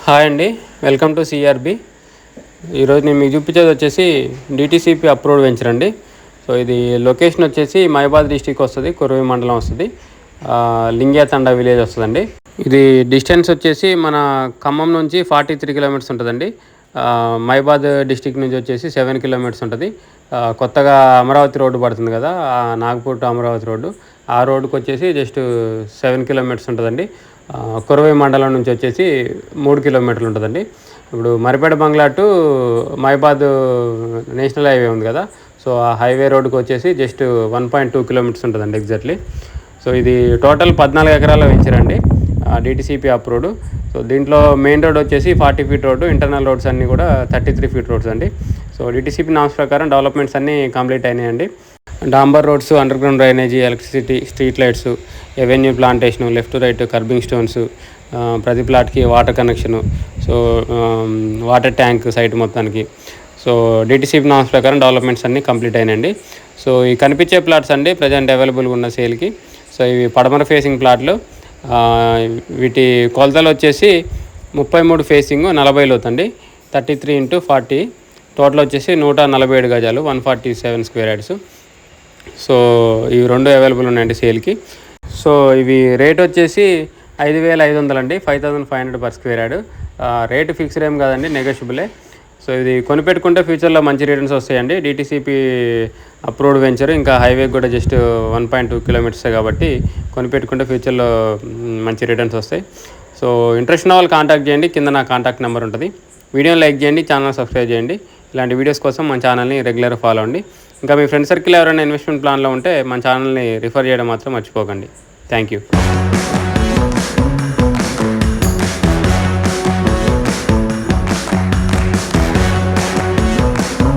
Hi అండి, welcome to CRB. ఈరోజు నేను మీకు చూపించేది వచ్చేసి డిటీసీపీ అప్రూవ్డ్ వెంచర్ అండి. సో ఇది లొకేషన్ వచ్చేసి మైబాద్ డిస్టిక్ వస్తుంది, కురవి మండలం వస్తుంది, లింగ్యాతండ విలేజ్ వస్తుందండి. ఇది డిస్టెన్స్ వచ్చేసి మన ఖమ్మం నుంచి 43 కిలోమీటర్స్ ఉంటుందండి. మైబాద్ డిస్టిక్ నుంచి వచ్చేసి 7 కిలోమీటర్స్ ఉంటుంది. కొత్తగా అమరావతి రోడ్డు పడుతుంది కదా, నాగపూర్ టు అమరావతి రోడ్డు, ఆ రోడ్డుకి వచ్చేసి జస్ట్ 7 కిలోమీటర్స్ ఉంటుందండి. కురవై మండలం నుంచి వచ్చేసి 3 కిలోమీటర్లు ఉంటుందండి. ఇప్పుడు మరిపేట బంగ్లా టు మైబాద్ నేషనల్ హైవే ఉంది కదా, సో ఆ హైవే రోడ్డుకి వచ్చేసి జస్ట్ 1.2 కిలోమీటర్స్ ఉంటుందండి ఎగ్జాక్ట్లీ. సో ఇది టోటల్ 14 ఎకరాల వెంచరండి, డిటీసీపీ అప్రూవ్డ్. సో దీంట్లో మెయిన్ రోడ్ వచ్చేసి 40 ఫీట్ రోడ్డు, ఇంటర్నల్ రోడ్స్ అన్నీ కూడా 33 ఫీట్ రోడ్స్ అండి. సో డిటీసీపీ నామ్స్ ప్రకారం డెవలప్మెంట్స్ అన్నీ కంప్లీట్ అయినాయండి. డాంబర్ roads, underground drainage, electricity, street lights, avenue plantation, left right curbing stones, ప్రతి ప్లాట్కి water connection, so water tank site మొత్తానికి. సో డిటీసీపీ నామ్స్ ప్రకారం డెవలప్మెంట్స్ అన్నీ కంప్లీట్ అయినాయండి. సో ఈ కనిపించే ప్లాట్స్ అండి ప్రజెంట్ అవైలబుల్గా ఉన్న సేల్కి. సో ఇవి పడమర ఫేసింగ్ ప్లాట్లు. వీటి కొలతలు వచ్చేసి 33 ఫేసింగ్ 40 లోతు అండి, 33x40, టోటల్ వచ్చేసి 147 గజాలు, 147 స్క్వేర్ యార్డ్స్. సో ఇవి రెండు అవైలబుల్ ఉన్నాయండి సేల్కి. సో ఇవి రేట్ వచ్చేసి 5,500 అండి, 5,500 per square yard. Rate fixed ఏం కాదండి, నెగోషియబులే. సో ఇది కొనిపెట్టుకుంటే ఫ్యూచర్లో మంచి రిటర్న్స్ వస్తాయండి. డిటీసీపీ అప్రూవ్డ్ వెంచర్, ఇంకా హైవే కూడా జస్ట్ 1.2 కిలోమీటర్సే కాబట్టి కొనిపెట్టుకుంటే ఫ్యూచర్లో మంచి రిటర్న్స్ వస్తాయి. సో ఇంట్రెస్ట్ ఉన్న వాళ్ళు కాంటాక్ట్ చేయండి, కింద నా కాంటాక్ట్ నెంబర్ ఉంటుంది. వీడియోని లైక్ చేయండి, ఛానల్ సబ్స్క్రైబ్ చేయండి. ఇలాంటి వీడియోస్ కోసం మన ఛానల్ని రెగ్యులర్గా ఫాలో అవ్వండి. ఇంకా మీ ఫ్రెండ్ సర్కిల్ ఎవరైనా ఇన్వెస్ట్మెంట్ ప్లాన్లో ఉంటే మన ఛానల్ని రిఫర్ చేయడం మాత్రం మర్చిపోకండి. Thank you.